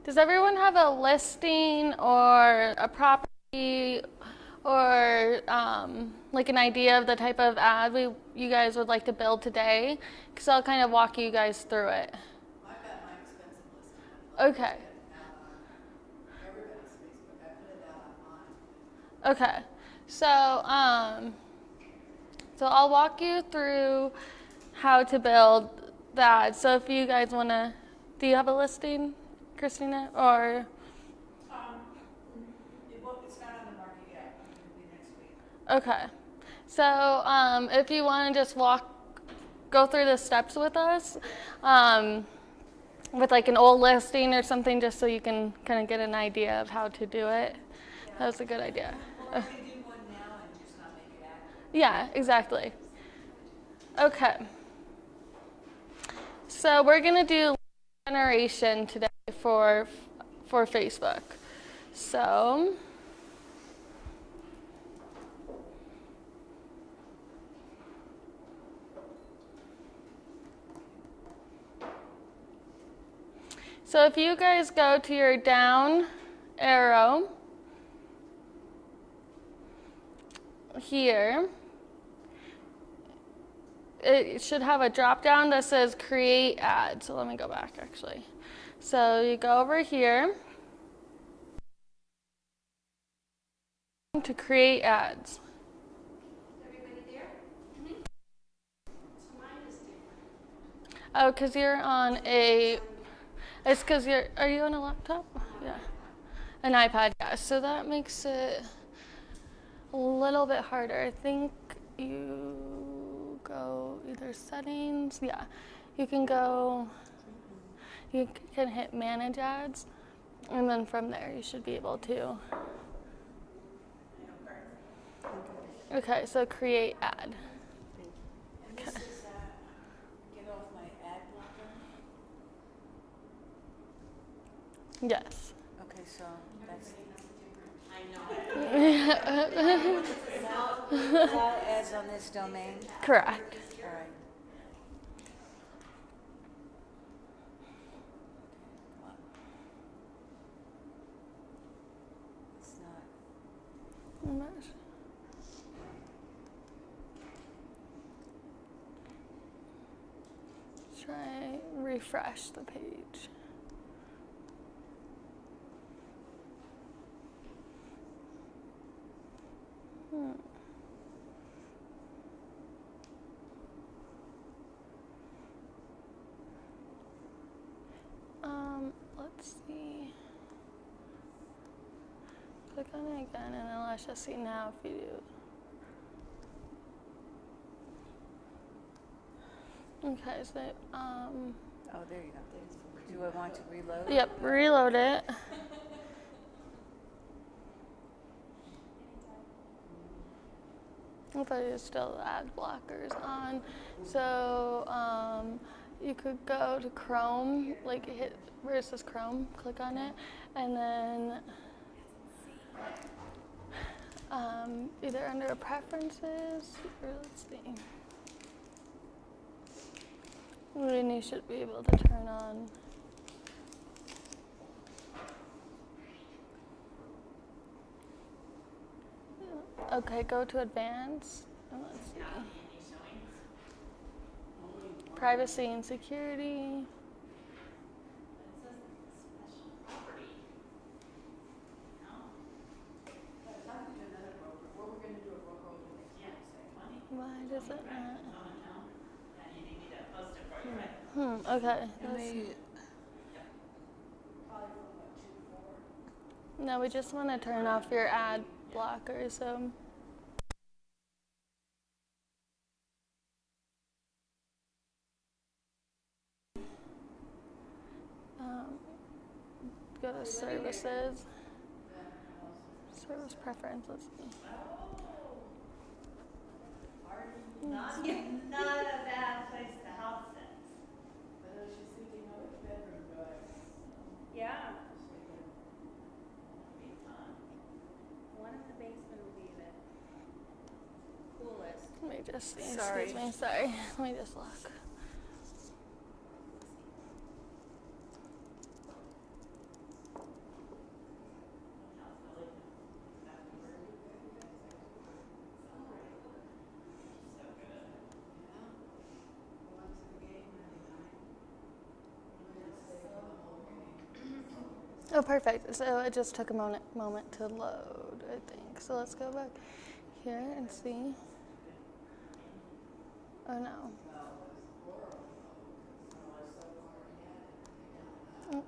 Does everyone have a listing or a property or like an idea of the type of ad you guys would like to build today? Because I'll kind of walk you guys through it. I've got my expensive listing. Okay. Everybody's Facebook. I put it out on mine. Okay. So I'll walk you through how to build that. So if you guys want to, do you have a listing, Christina, or? It's not on the market yet. It'll be next week. Okay. So if you want to just go through the steps with us, with like an old listing or something, just so you can kind of get an idea of how to do it. Yeah. That was a good idea. Or I can do one now and just not make it active. Yeah, exactly. Okay. So we're going to do generation today for Facebook. So if you guys go to your down arrow here, it should have a drop down that says create ad. So let me go back actually. So you go over here to create ads. Everybody there? Mm-hmm. So mine is different. Oh, because you're on it's because are you on a laptop? Yeah. An iPad, yeah. So that makes it a little bit harder. I think you go either settings, yeah. You can hit manage ads, and then from there you should be able to. Okay, so create ad. And this is get off my ad blocker. Yes. Okay, so that's all ads on this domain. Correct. All right. Come on. It's not. I'm not sure. Try refresh the page. Let's see. Click on it again, and then let's just see now if you do. Okay, so Oh, there you go. Do I want to reload? Yep, reload it. But it's still ad blockers on. So you could go to Chrome, like hit where it says Chrome, click on it, and then either under preferences or let's see. Then you should be able to turn on. Okay, go to advanced. And let's see. Privacy and security. Why does it not? Okay. No, we just want to turn off your ad blocker, so. Go to services. Service preferences. Not a bad place to house it. She's thinking of which bedroom do I? Yeah. One in the basement would be the coolest. Let me just see. Sorry. Excuse me. Sorry. Let me just look. Oh, perfect. So it just took a moment to load, I think. So let's go back here and see. Oh no. Oh.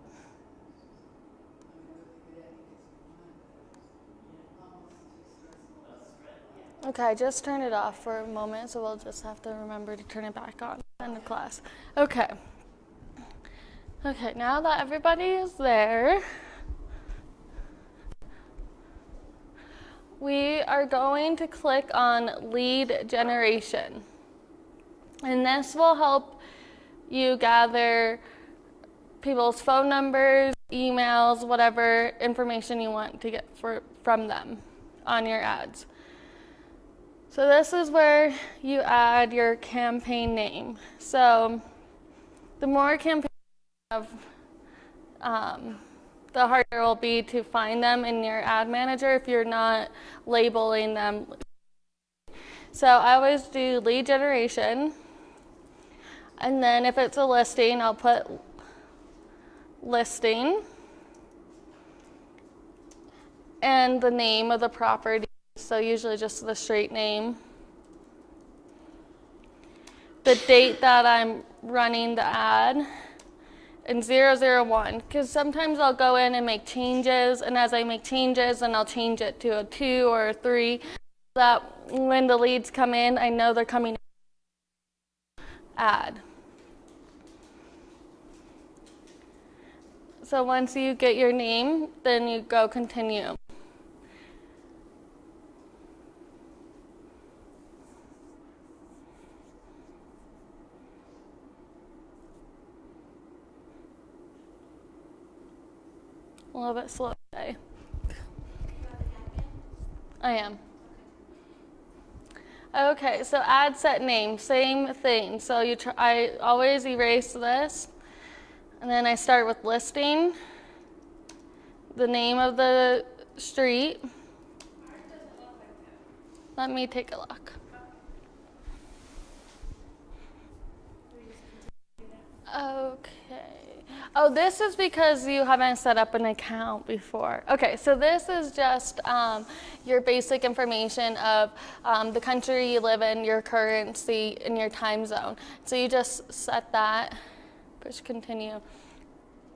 Okay, I just turned it off for a moment, so we'll just have to remember to turn it back on in the class. Okay. Okay, now that everybody is there, we are going to click on lead generation. And this will help you gather people's phone numbers, emails, whatever information you want to get from them on your ads. So this is where you add your campaign name. So the more campaigns you have, the harder it will be to find them in your ad manager if you're not labeling them. So I always do lead generation. And then if it's a listing, I'll put listing and the name of the property. So usually just the street name. The date that I'm running the ad, and 001, because sometimes I'll go in and make changes, and as I make changes, then I'll change it to a 2 or a 3, so that when the leads come in, I know they're coming in ad. So once you get your name, then you go continue. A little bit slow today. I am. Okay, so ad set name, same thing. So I always erase this, and then I start with listing, the name of the street. Let me take a look. Okay. Oh, this is because you haven't set up an account before. Okay, so this is just your basic information of the country you live in, your currency, and your time zone. So you just set that, push continue.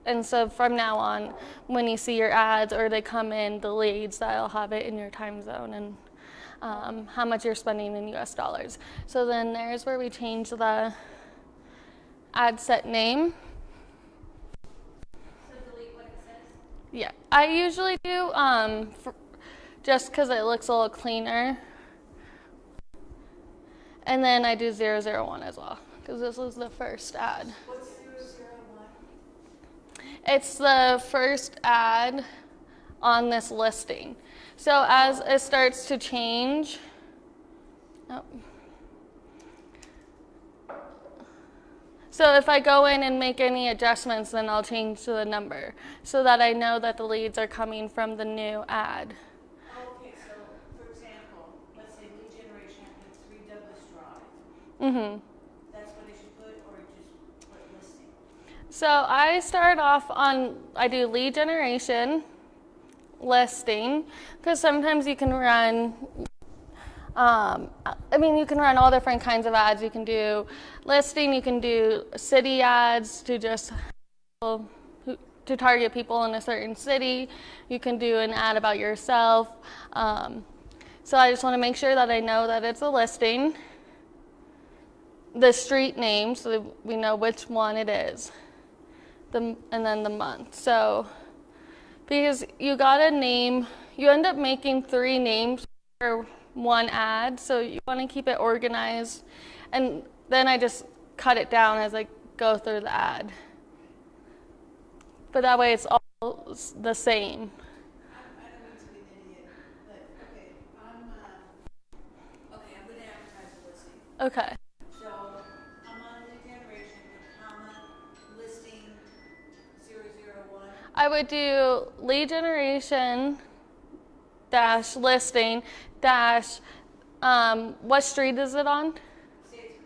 And so from now on, when you see your ads or they come in, the leads, that'll have it in your time zone and how much you're spending in US dollars. So then there's where we change the ad set name. Yeah, I usually do just because it looks a little cleaner. And then I do 001 as well, because this was the first ad. What's 001? It's the first ad on this listing. So as it starts to change, so if I go in and make any adjustments, then I'll change to the number so that I know that the leads are coming from the new ad. Okay, so for example, let's say lead generation at 3 Douglas Drive. Mm-hmm. That's what I should put, or just put listing? So I start off I do lead generation, listing, because sometimes you can run you can run all different kinds of ads. You can do listing, you can do city ads to just to target people in a certain city. You can do an ad about yourself. So I just want to make sure that I know that it's a listing, the street name, so that we know which one it is, and then the month. So because you got a name, you end up making 3 names for one ad, so you want to keep it organized, and then I just cut it down as I go through the ad, but that way it's all the same. I don't mean to be an idiot, but okay, I'm going to advertise a listing. Okay. So I'm on lead generation, comma, listing 001. I would do lead generation dash listing dash what street is it on? Say it's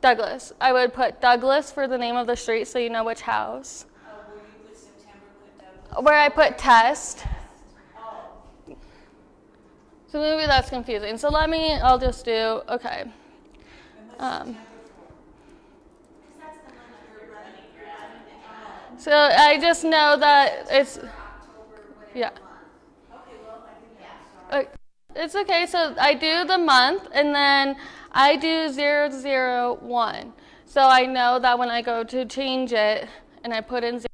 Douglas. Douglas. I would put Douglas for the name of the street so you know which house. Will you put September, put Douglas? where I put test. So maybe that's confusing. So I'll just do, okay. So I just know that it's, yeah. It's okay, so I do the month, and then I do 001. So I know that when I go to change it, and I put in 0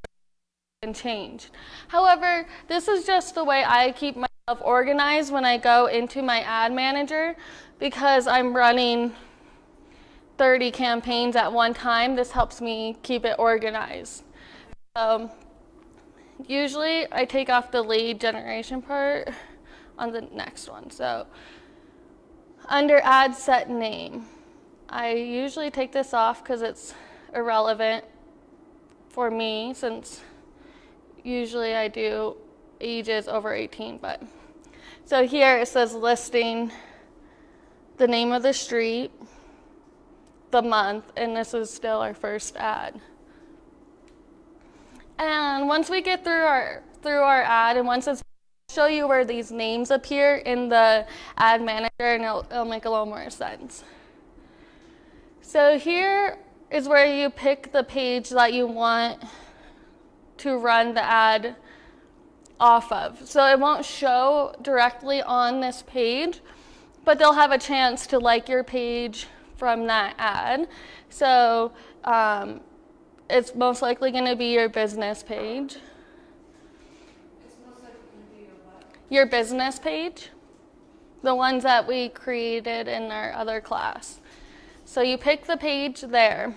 and change. However, this is just the way I keep myself organized when I go into my ad manager, because I'm running 30 campaigns at one time. This helps me keep it organized. Usually I take off the lead generation part on the next one. So under ad set name, I usually take this off because it's irrelevant for me, since usually I do ages over 18. But so here it says listing, the name of the street, the month, and this is still our first ad. And once we get through our ad, and once it's show you where these names appear in the ad manager, and it'll make a little more sense. So here is where you pick the page that you want to run the ad off of. So it won't show directly on this page, but they'll have a chance to like your page from that ad. So it's most likely going to be your business page. It's most likely going to be your what? Your business page, the ones that we created in our other class. So you pick the page there.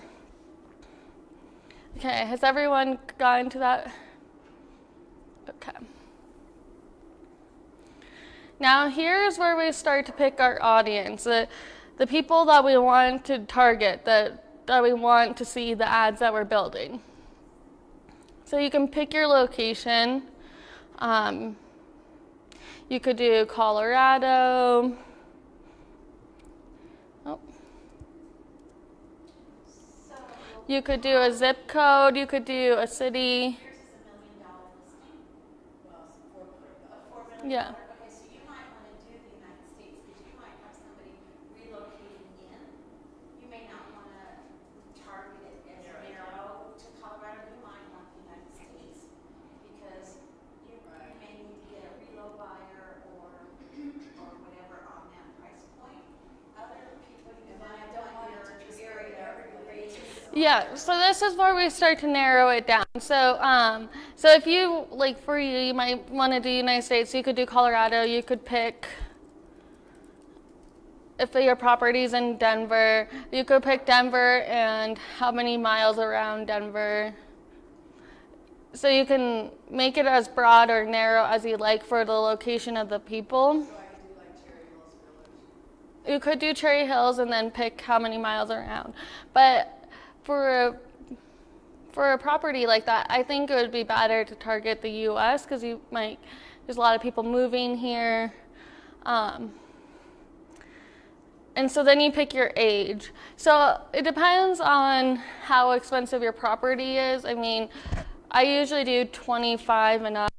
Okay, has everyone gotten to that? Okay. Now here's where we start to pick our audience, the people that we want to target, that we want to see the ads that we're building. So you can pick your location. You could do Colorado. Oh. You could do a zip code. You could do a city. Yours is $1 million listing. Well, it's $4 million. Yeah. Okay, so you might want to do the United States, because you might have somebody relocating in. You may not want to target it as narrow to Colorado. You might want the United States, because you may need to get a reload buyer or whatever on that price point. Other people, you might don't want your area radius. Yeah, so this is where we start to narrow it down. So, so if you, like for you, you might want to do United States, you could do Colorado, you could pick, if your property's in Denver, you could pick Denver and how many miles around Denver. So you can make it as broad or narrow as you like for the location of the people. So I could do like Cherry Hills Village. You could do Cherry Hills and then pick how many miles around. But for a property like that, I think it would be better to target the U.S. because there's a lot of people moving here. And so then you pick your age. So it depends on how expensive your property is. I mean, I usually do 25 and up.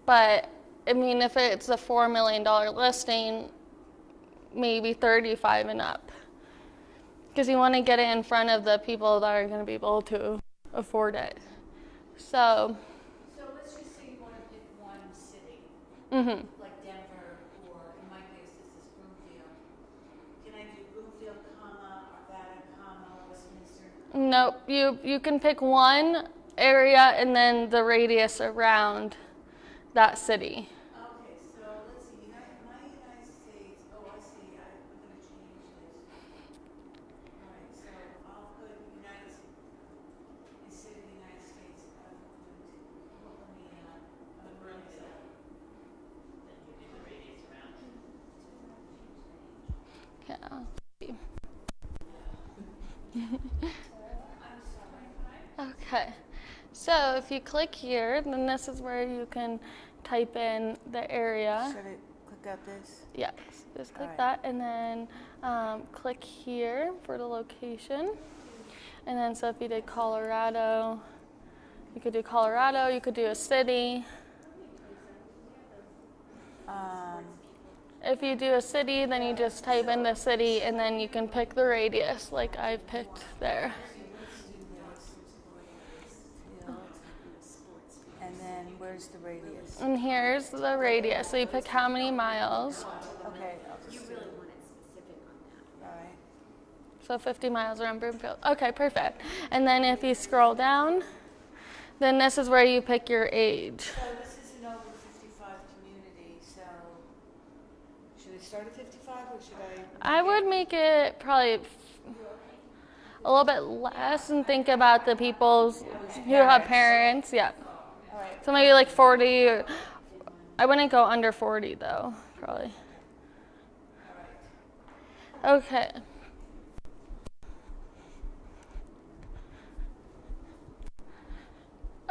But I mean, if it's a $4 million listing, maybe 35 and up. Because you want to get it in front of the people that are going to be able to afford it. So let's just say you want to pick one city, mm-hmm. like Denver, or in my case, this is Broomfield. Can I do Broomfield, Arvada, Westminster? Nope, you can pick one area and then the radius around that city. Okay, so let's see, my United States, oh, I see, I'm going to change this. All right, so I'll put instead of the United States, I'll put, let me run this up. Then you do the radius around. Yeah. I'm sorry, Okay, so if you click here, then this is where you can type in the area. Should I click out this? Yes, just click Alright. that and then click here for the location. And then so if you did Colorado, You could do Colorado, you could do a city. If you do a city, then you just type in the city and then you can pick the radius like I've picked there. And then where's the radius? And here's the radius. So you pick how many miles. Okay. You really want it specific on that. All right. So 50 miles around Broomfield. Okay, perfect. And then if you scroll down, then this is where you pick your age. So this is an over 55 community, so should I start at 55 or should I? I would make it probably a little bit less and think about the people who have parents. Yeah. All right. So maybe like 40. Or, I wouldn't go under 40 though, probably. All right. Okay.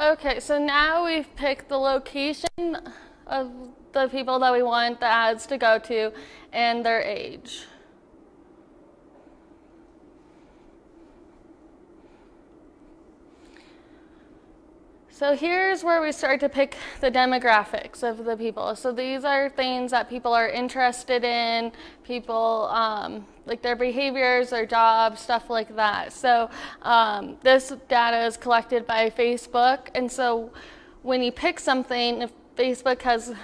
Okay, so now we've picked the location of the people that we want the ads to go to and their age. So here's where we start to pick the demographics of the people. So these are things that people are interested in, people like their behaviors, their jobs, stuff like that. So this data is collected by Facebook, and so when you pick something, if Facebook has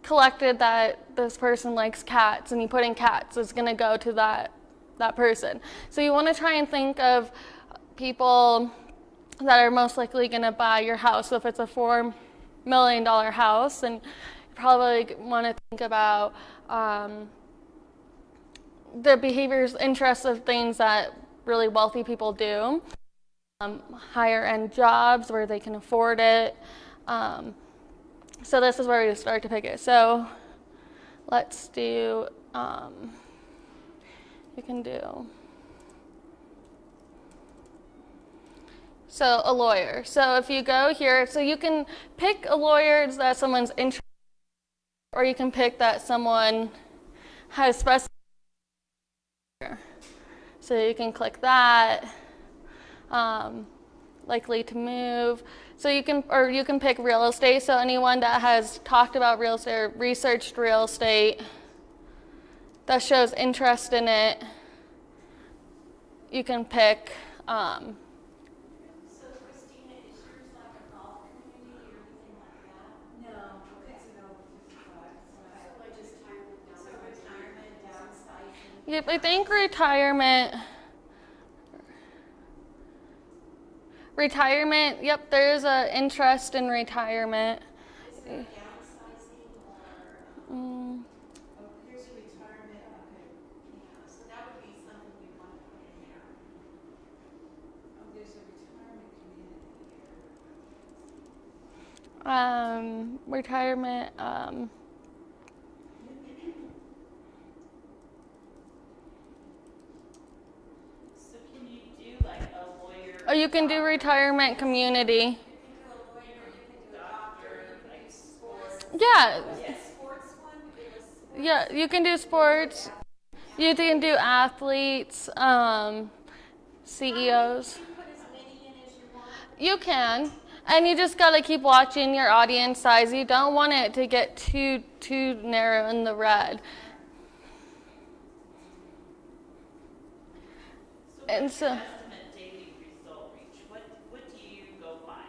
collected that this person likes cats and you put in cats, it's going to go to that person. So you want to try and think of people that are most likely going to buy your house. So if it's a $4 million house, then you probably want to think about the behaviors, interests of things that really wealthy people do, higher end jobs where they can afford it. So this is where we start to pick it. So let's do, you can do, so a lawyer. So if you go here, so you can pick a lawyer that someone's interested in, or you can pick that someone has specified. So you can click that, likely to move. So you can pick real estate. So anyone that has talked about real estate or researched real estate that shows interest in it, you can pick. So Christina, is yours like a golf community or anything like that? No, it's an over 55. So I just retirement, downsizing. Yep, I think retirement, yep, there's an interest in retirement. Is there downsizing or? Mm, Oh, here's a retirement, okay. Yeah, so that would be something we want to put in there. Oh, there's a retirement community here. retirement, So can you do like a lawyer? oh, you can do retirement community. You can do a lawyer, you can do a doctor, you can do sports. Yeah, Yeah, sports one, it was sports. yeah, you can do sports. You can do athletes, CEOs. You put as many in as you want. You can, and you just gotta keep watching your audience size. You don't want it to get too narrow in the red. And What's so, your estimate daily result reach? What do you go by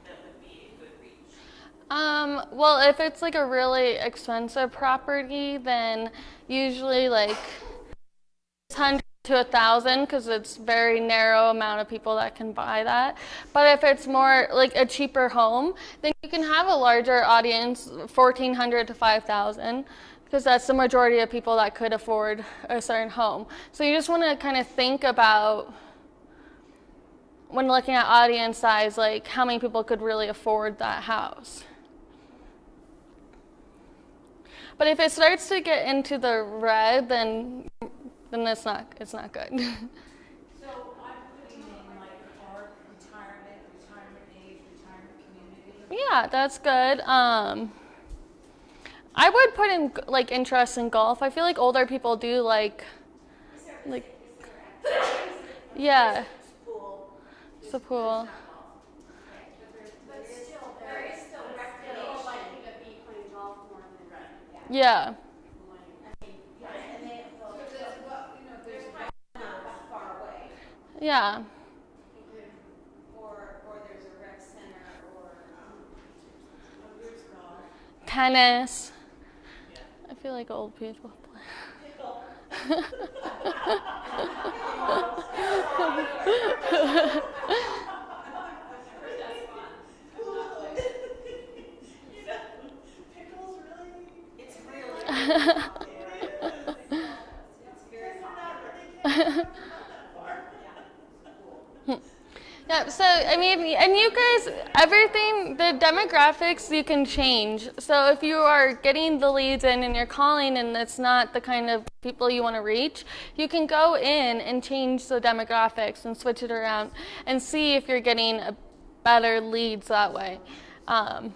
that would be a good reach? well, if it's like a really expensive property, then usually like 100 to 1,000, because it's very narrow amount of people that can buy that. But if it's more like a cheaper home, then you can have a larger audience, 1,400 to 5,000, because that's the majority of people that could afford a certain home. So you just want to kind of think about, when looking at audience size, like how many people could really afford that house. But if it starts to get into the red, then it's not good. So I'm putting in like art, retirement age, retirement community. Yeah, that's good. I would put in like interest in golf. I feel like older people do like, yeah, Pool. it's a pool. Yeah. I mean, yeah, and they will, there's probably not that far away. Yeah. Or there's a rec center or, There's golf. Tennis. Yeah. I feel like old people play. Pickle. Pickles, really? it's really, It's very popular. They can't that far. Yeah, so I mean, and you guys, everything, the demographics you can change. So if you are getting the leads in and you're calling and it's not the kind of people you want to reach, you can go in and change the demographics and switch it around and see if you're getting a better leads that way. Now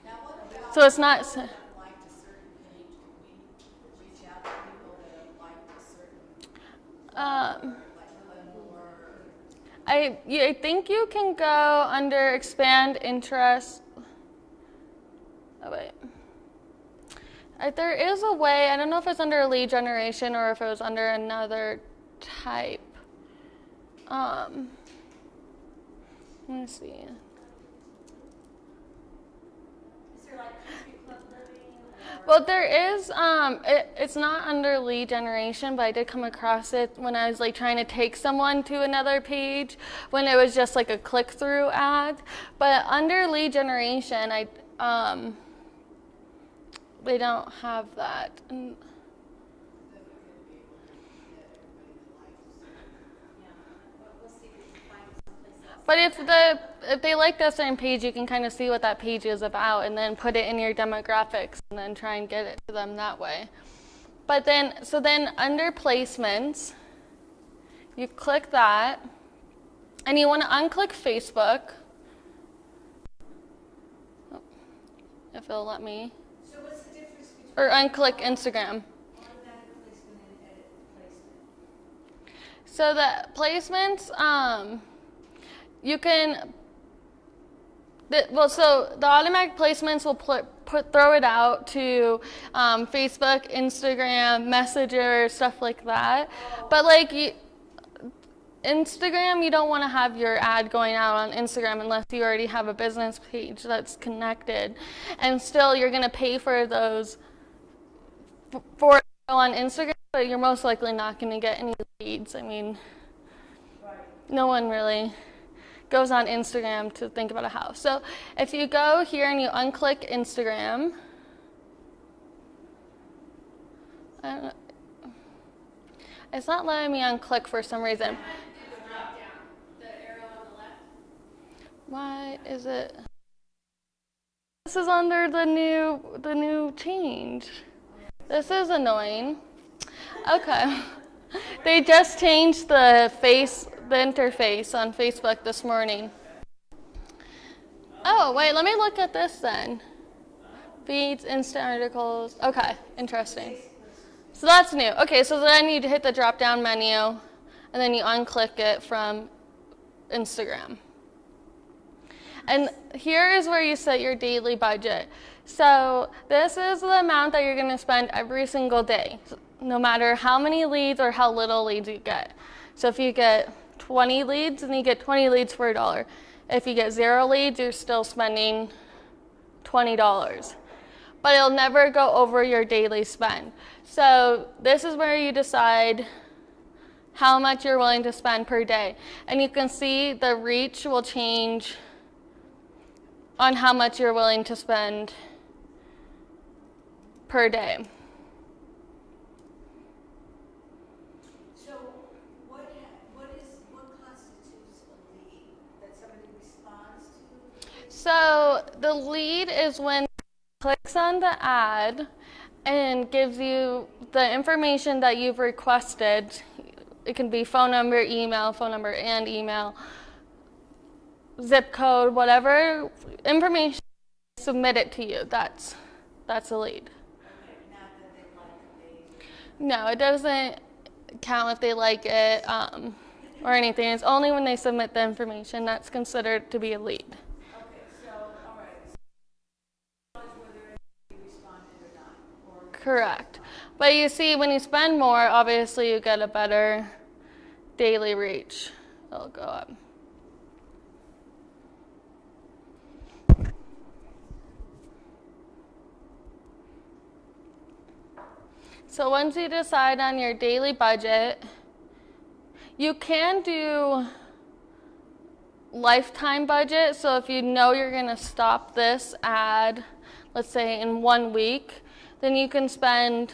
what about So it's not. people that have liked a certain page? Can we reach out to people that have liked a certain, like Millennium or? I think you can go under expand interest. Oh wait. There is a way, I don't know if it's under lead generation or if it was under another type. Let me see. is there like country club living or? Well, there is, it's not under lead generation, but I did come across it when I was like trying to take someone to another page when it was just like a click-through ad. But under lead generation, they don't have that. And Yeah, we'll see if we can find someplace else. but if they like that certain page, you can kind of see what that page is about and then put it in your demographics and then try and get it to them that way. But then, so then under placements, you click that and you want to unclick Facebook. Oh, if it'll let me. So what's the difference between Or unclick Instagram. automatic placement and edit placement? So the placements, you can, so the automatic placements will throw it out to Facebook, Instagram, Messenger, stuff like that. But like Instagram, you don't want to have your ad going out on Instagram unless you already have a business page that's connected. And still, you're going to pay for those for on Instagram, but you're most likely not going to get any leads. I mean, no one really goes on Instagram to think about a house. So if you go here and you unclick Instagram, I don't know, it's not letting me unclick for some reason. Why is it? This is under the new change. This is annoying. Okay. They just changed the interface on Facebook this morning. Oh, wait, let me look at this then. Feeds, instant articles. Okay, interesting. So that's new. Okay, so then you hit the drop-down menu, and then you unclick it from Instagram. And here is where you set your daily budget. So this is the amount that you're going to spend every single day, no matter how many leads or how little leads you get. So if you get 20 leads, then you get 20 leads for $1. If you get 0 leads, you're still spending $20. But it'll never go over your daily spend. So this is where you decide how much you're willing to spend per day. And you can see the reach will change on how much you're willing to spend per day. So what constitutes a lead? That somebody responds to? So the lead is when it clicks on the ad and gives you the information that you've requested. It can be phone number and email, zip code, whatever information, submit it to you. That's a lead. Okay, not that they like the page. No, it doesn't count if they like it or anything. It's only when they submit the information that's considered to be a lead. Okay, so, all right. So whether they responded or not, or Correct. But you see, when you spend more, obviously you get a better daily reach. It'll go up. So once you decide on your daily budget, you can do lifetime budget. So if you know you're going to stop this ad, let's say in 1 week, then you can spend,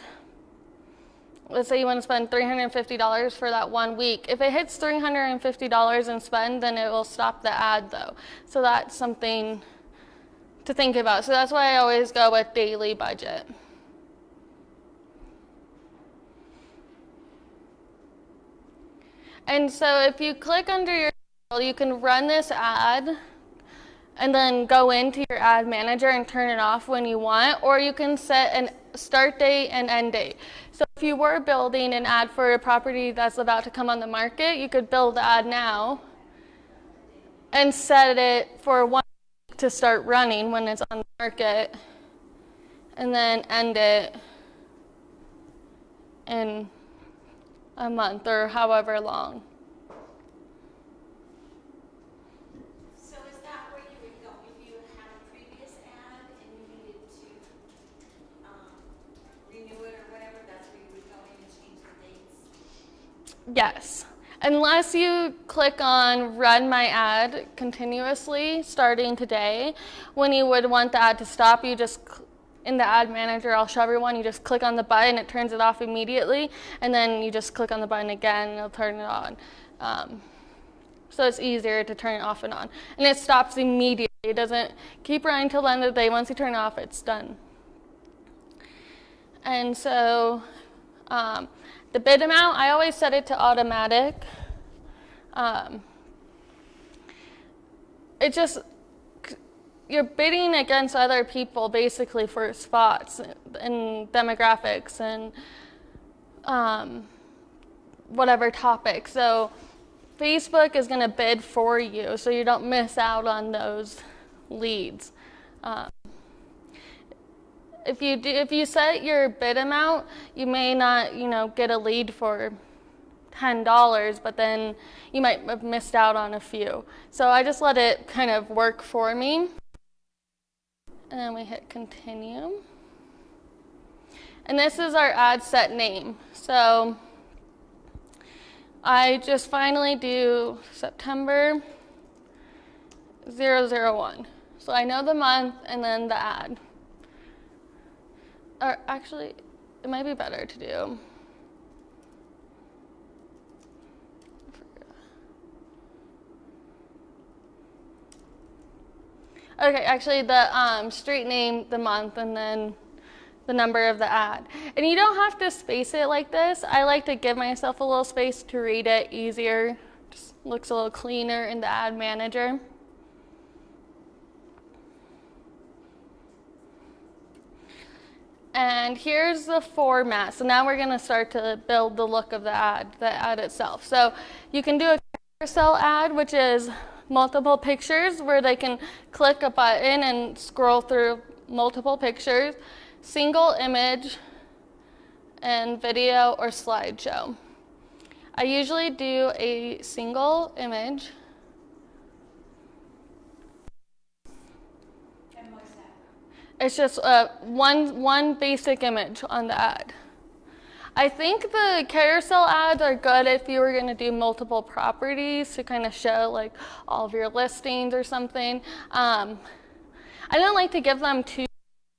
let's say you want to spend $350 for that 1 week. If it hits $350 in spend, then it will stop the ad though. So that's something to think about. So that's why I always go with daily budget. And so if you click under your, you can run this ad and then go into your ad manager and turn it off when you want, or you can set a start date and end date. So if you were building an ad for a property that's about to come on the market, you could build the ad now and set it for 1 week to start running when it's on the market, and then end it in a month or however long. So is that where you would go if you had a previous ad and you needed to renew it or whatever? That's where you would go in and change the dates? Yes. Unless you click on run my ad continuously starting today, when you would want the ad to stop, you just in the ad manager, I'll show everyone, you just click on the button, it turns it off immediately, and then you just click on the button again and it'll turn it on. So it's easier to turn it off and on. And it stops immediately. It doesn't keep running till the end of the day. Once you turn it off, it's done. And so the bid amount, I always set it to automatic. It just, you're bidding against other people basically for spots and demographics and whatever topic. So Facebook is going to bid for you so you don't miss out on those leads. If you set your bid amount, you may not, get a lead for $10, but then you might have missed out on a few. So I just let it kind of work for me. And then we hit continue. And this is our ad set name. So I just finally do September 001. So I know the month and then the ad. Or actually, it might be better to do. Okay, actually the street name, the month, and then the number of the ad. And you don't have to space it like this. I like to give myself a little space to read it easier. Just looks a little cleaner in the ad manager. And here's the format. So now we're going to start to build the look of the ad itself. So you can do a carousel ad, which is multiple pictures where they can click a button and scroll through multiple pictures, single image, and video or slideshow. I usually do a single image. And what's that? It's just one basic image on the ad. I think the carousel ads are good if you were going to do multiple properties to kind of show like all of your listings or something. I don't like to give them too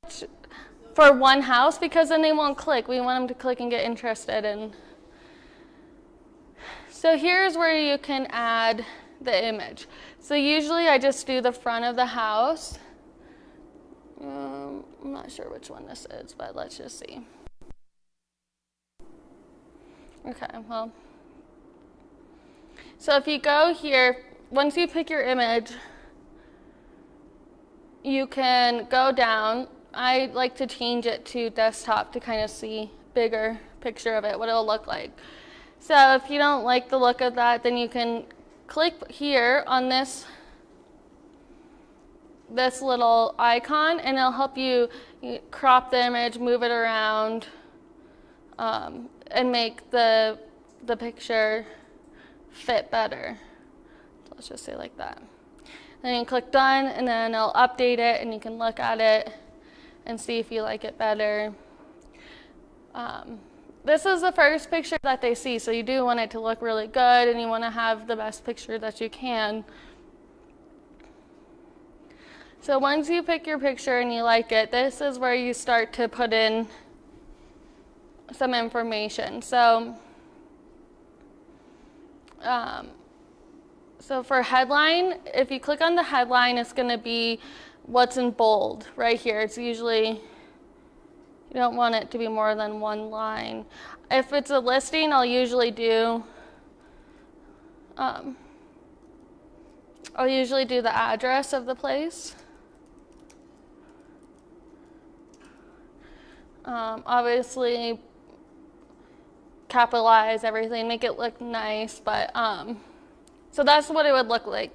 much for one house because then they won't click. We want them to click and get interested. And so here's where you can add the image. So usually I just do the front of the house. I'm not sure which one this is, but let's just see. Okay, well, so if you go here, once you pick your image, you can go down. I like to change it to desktop to kind of see bigger picture of it, what it'll look like. So if you don't like the look of that, then you can click here on this this little icon, and it'll help you crop the image, move it around, and make the picture fit better. So let's just say like that. Then you click done, and then it'll update it, and you can look at it and see if you like it better. This is the first picture that they see, so you do want it to look really good, and you want to have the best picture that you can. So once you pick your picture and you like it, this is where you start to put in some information. So for headline, if you click on the headline, it's going to be what's in bold right here. It's usually, you don't want it to be more than one line. If it's a listing, I'll usually do the address of the place. Obviously, capitalize everything, make it look nice, but so that's what it would look like.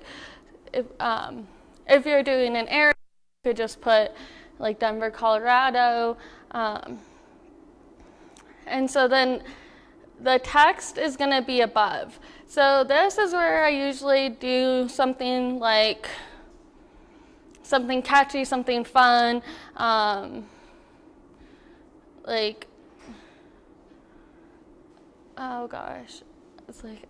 If you're doing an area, you could just put like Denver, Colorado. And so then the text is going to be above. So this is where I usually do something like something catchy, something fun, like, oh gosh, it's like,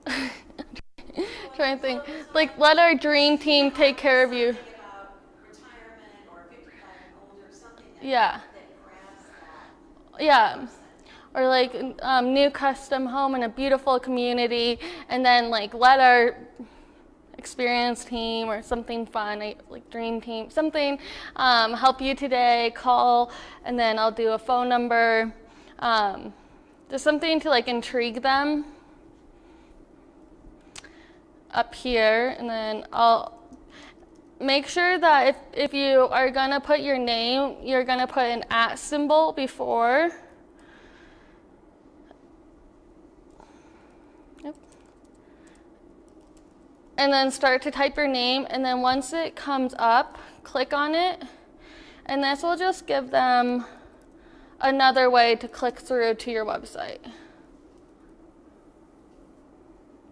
trying to think, like, let our dream team take care of you. About retirement or 55 and older, something that, Yeah. that grabs that. Yeah. Or like new custom home in a beautiful community, and then like let our experience team or something fun, like dream team, something help you today, call, and then I'll do a phone number, just something to like intrigue them up here. And then I'll make sure that if you are gonna put your name, you're gonna put an @ symbol before. And then start to type your name, and then once it comes up, click on it, and this will just give them another way to click through to your website.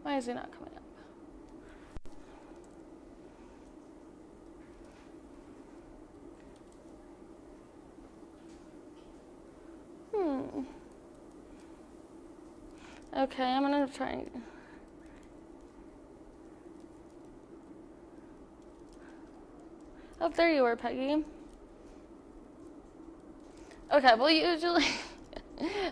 Why is it not coming up? Okay, I'm gonna try. Oh, there you were, Peggy. Okay, well, usually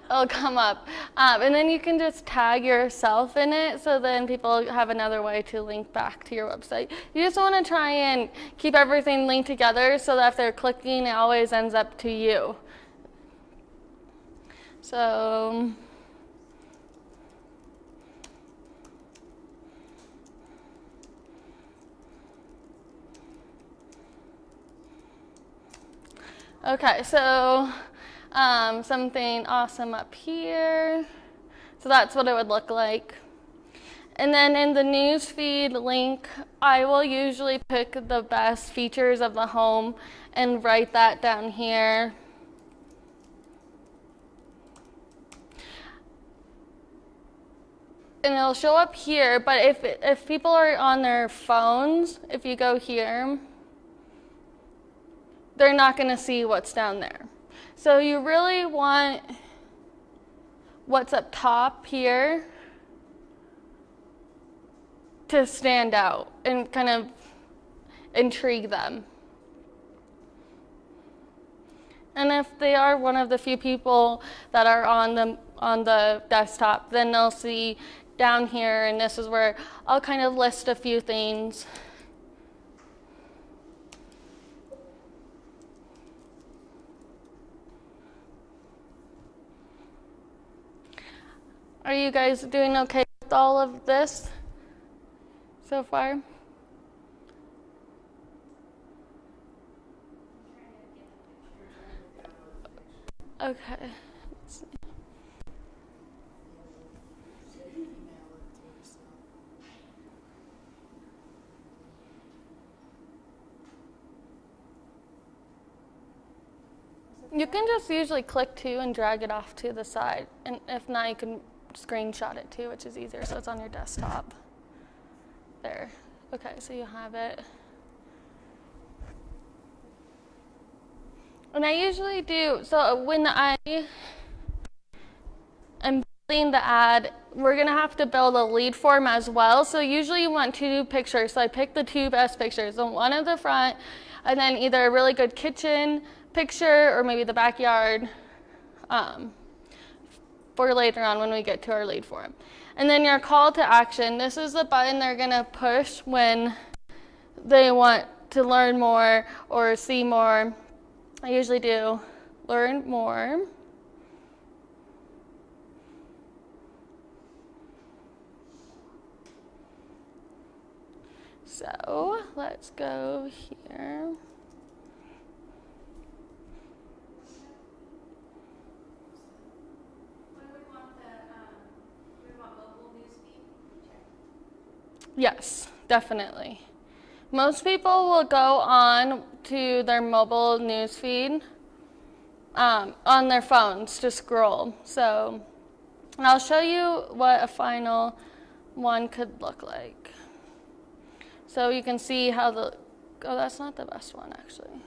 it'll come up. And then you can just tag yourself in it, so then people have another way to link back to your website. You just want to try and keep everything linked together so that if they're clicking, it always ends up to you. So okay, so something awesome up here. So that's what it would look like. And then in the newsfeed link, I will usually pick the best features of the home and write that down here. And it'll show up here, but if people are on their phones, if you go here, they're not going to see what's down there. So you really want what's up top here to stand out and kind of intrigue them. And if they are one of the few people that are on the desktop, then they'll see down here, and this is where I'll kind of list a few things. Are you guys doing okay with all of this so far? Okay. Let's see. You can just usually click to and drag it off to the side. And if not, you can screenshot it too, which is easier, so it's on your desktop. There. Okay, so you have it. And I usually do, so when I am building the ad, we're gonna have to build a lead form as well. So usually you want 2 pictures. So I picked the 2 best pictures, the one at the front, and then either a really good kitchen picture or maybe the backyard for later on when we get to our lead form. And then your call to action, this is the button they're gonna push when they want to learn more or see more. I usually do learn more. So let's go here. Yes, definitely. Most people will go on to their mobile news feed on their phones to scroll. So I'll show you what a final one could look like. So you can see how oh, that's not the best one actually.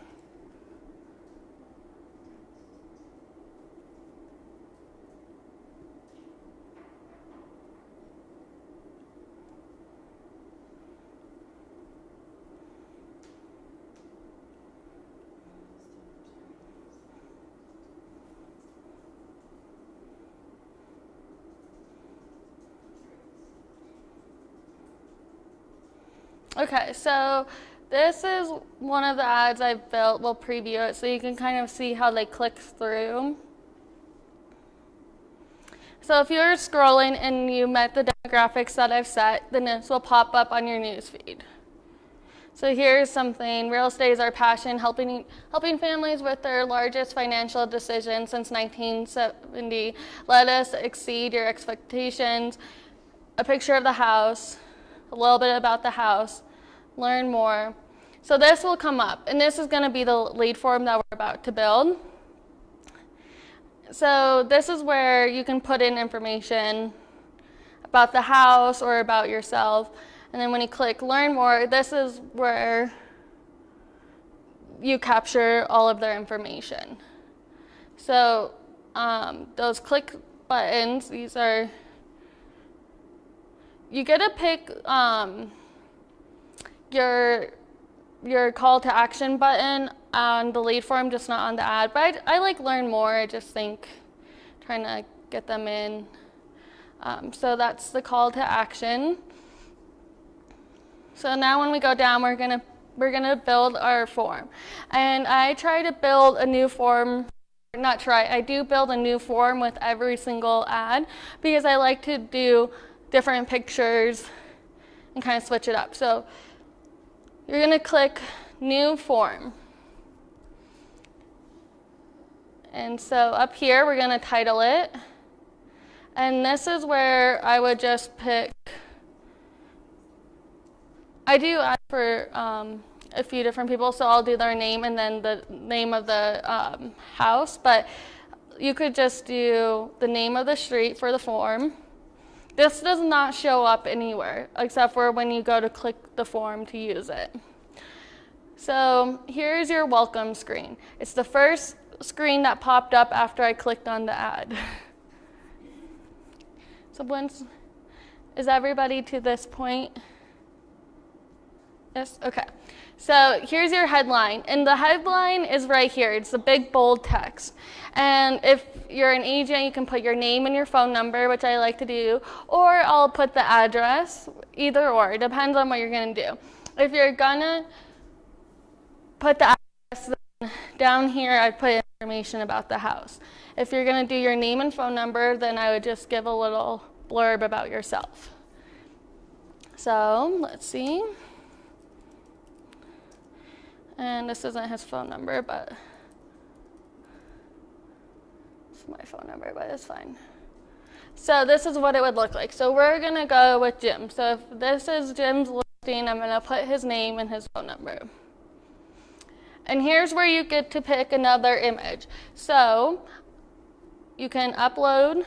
Okay, so this is one of the ads I've built. We'll preview it so you can kind of see how they click through. So if you're scrolling and you met the demographics that I've set, then this will pop up on your news feed. So here's something: real estate is our passion, helping families with their largest financial decisions since 1970. Let us exceed your expectations. A picture of the house, a little bit about the house, learn more. So this will come up, and this is going to be the lead form that we're about to build. So this is where you can put in information about the house or about yourself. And then when you click learn more, this is where you capture all of their information. So those click buttons, these are, you get to pick your call to action button on the lead form, just not on the ad. But I like learn more. I just think trying to get them in. So that's the call to action. So now when we go down, we're gonna build our form. And I try to build a new form, I do build a new form with every single ad because I like to do different pictures and kind of switch it up. So you're gonna click new form. And so up here, we're gonna title it. And this is where I would just pick, I do ask for a few different people, so I'll do their name and then the name of the house, but you could just do the name of the street for the form. This does not show up anywhere except for when you go to click the form to use it. So here's your welcome screen. It's the first screen that popped up after I clicked on the ad. So is everybody to this point? Yes, okay. So here's your headline, and the headline is right here. It's the big bold text. And if you're an agent, you can put your name and your phone number, which I like to do, or I'll put the address, either or. It depends on what you're gonna do. If you're gonna put the address, then down here I'd put information about the house. If you're gonna do your name and phone number, then I would just give a little blurb about yourself. So let's see. And this isn't his phone number, but it's my phone number, but it's fine. So this is what it would look like. So we're gonna go with Jim. So if this is Jim's listing, I'm gonna put his name and his phone number. And here's where you get to pick another image. So you can upload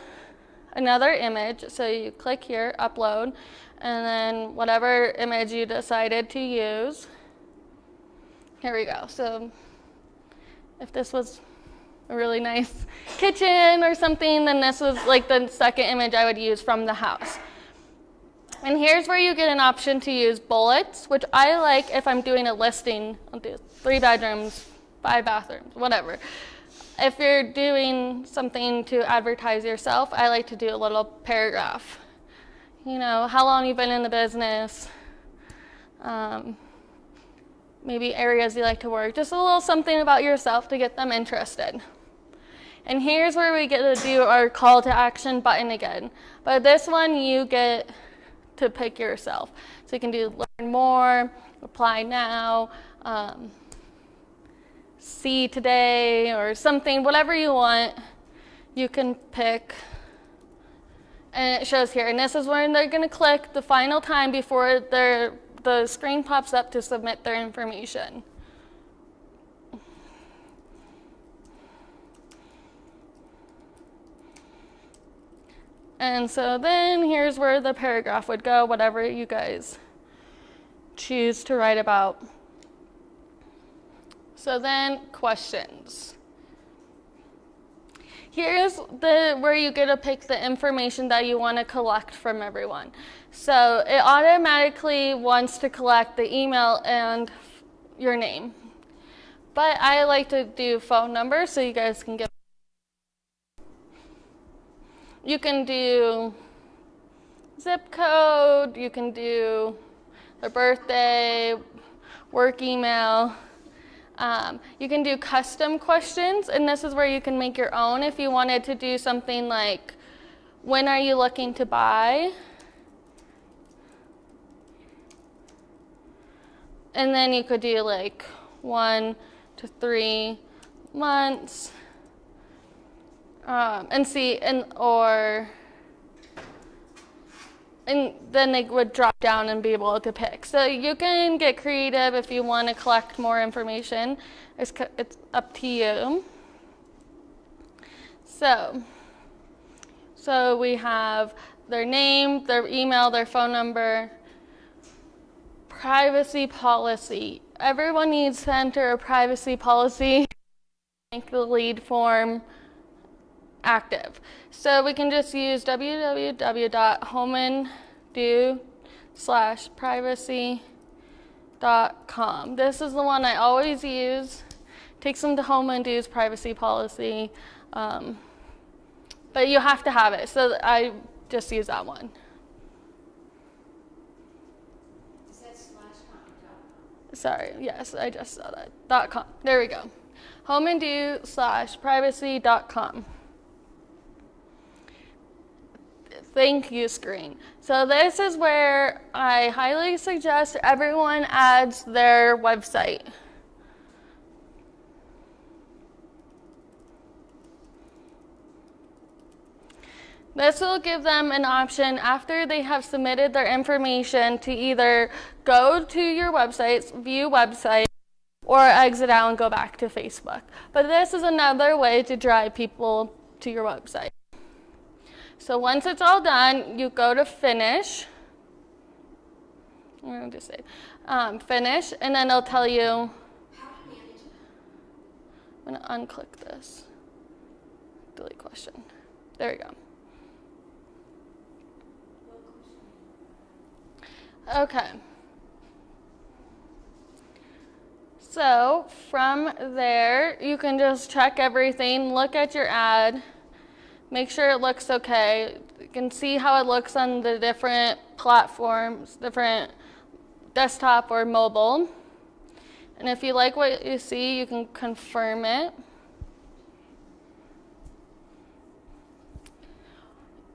another image. So you click here, upload, and then whatever image you decided to use. Here we go. So if this was a really nice kitchen or something, then this was like the second image I would use from the house. And here's where you get an option to use bullets, which I like if I'm doing a listing. I'll do 3 bedrooms, 5 bathrooms, whatever. If you're doing something to advertise yourself, I like to do a little paragraph. You know, how long you've been in the business, maybe areas you like to work, just a little something about yourself to get them interested. And here's where we get to do our call to action button again. But this one you get to pick yourself. So you can do learn more, apply now, see today, or something, whatever you want, you can pick. And it shows here. And this is when they're going to click the final time before the screen pops up to submit their information. And so then here's where the paragraph would go, whatever you guys choose to write about. So then questions. Here's where you get to pick the information that you want to collect from everyone. So it automatically wants to collect the email and your name. But I like to do phone number so you guys can get. You can do zip code, you can do their birthday, work email. You can do custom questions, and this is where you can make your own if you wanted to do something like, when are you looking to buy? And then you could do like 1 to 3 months. And then they would drop down and be able to pick. So you can get creative if you want to collect more information. It's up to you. So we have their name, their email, their phone number, privacy policy. Everyone needs to enter a privacy policy, make the lead form active. So we can just use www.homeanddo/privacy.com. This is the one I always use. Takes them to Home and Do's privacy policy. But you have to have it, so I just use that one. Is that /com? Sorry, yes, I just saw that. .com. There we go. homeanddo/privacy.com. Thank you screen. So this is where I highly suggest everyone adds their website. This will give them an option after they have submitted their information to either go to your websites, view website, or exit out and go back to Facebook. But this is another way to drive people to your website. So once it's all done, you go to finish. I'm going to just say finish, and then it'll tell you. How to manage it. I'm going to unclick this. Delete question. There we go. Okay. So from there, you can just check everything, look at your ad, make sure it looks okay. You can see how it looks on the different platforms, different desktop or mobile. And if you like what you see, you can confirm it.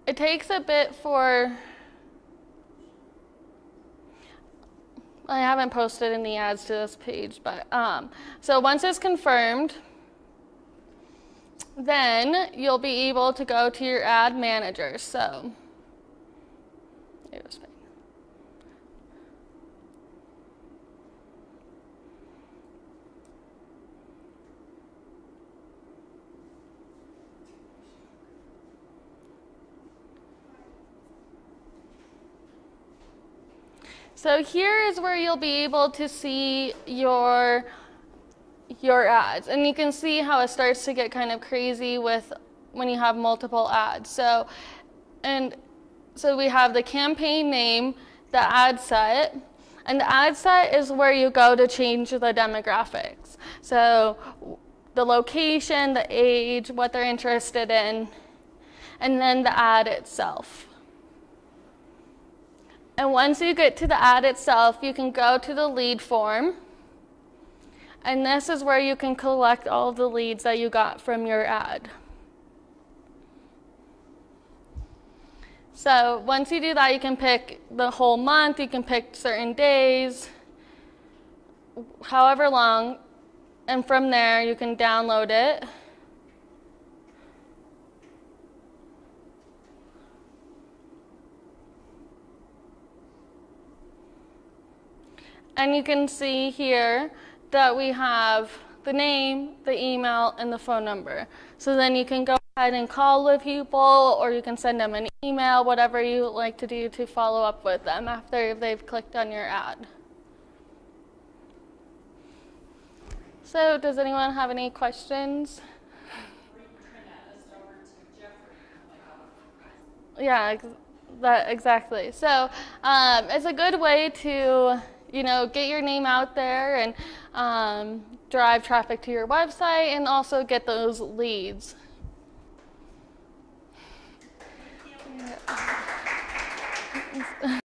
It takes a bit for, I haven't posted any ads to this page, but so once it's confirmed, then you'll be able to go to your ad manager. So it was fine. So here is where you'll be able to see your ads, and you can see how it starts to get kind of crazy with when you have multiple ads. So we have the campaign name, the ad set, and the ad set is where you go to change the demographics. So the location, the age, what they're interested in, and then the ad itself. And once you get to the ad itself, you can go to the lead form. And this is where you can collect all of the leads that you got from your ad. So once you do that, you can pick the whole month, you can pick certain days, however long, and from there you can download it. And you can see here that we have the name, the email, and the phone number. So then you can go ahead and call the people, or you can send them an email, whatever you like to do to follow up with them after they've clicked on your ad. So does anyone have any questions? Yeah, exactly. So it's a good way to get your name out there and drive traffic to your website and also get those leads.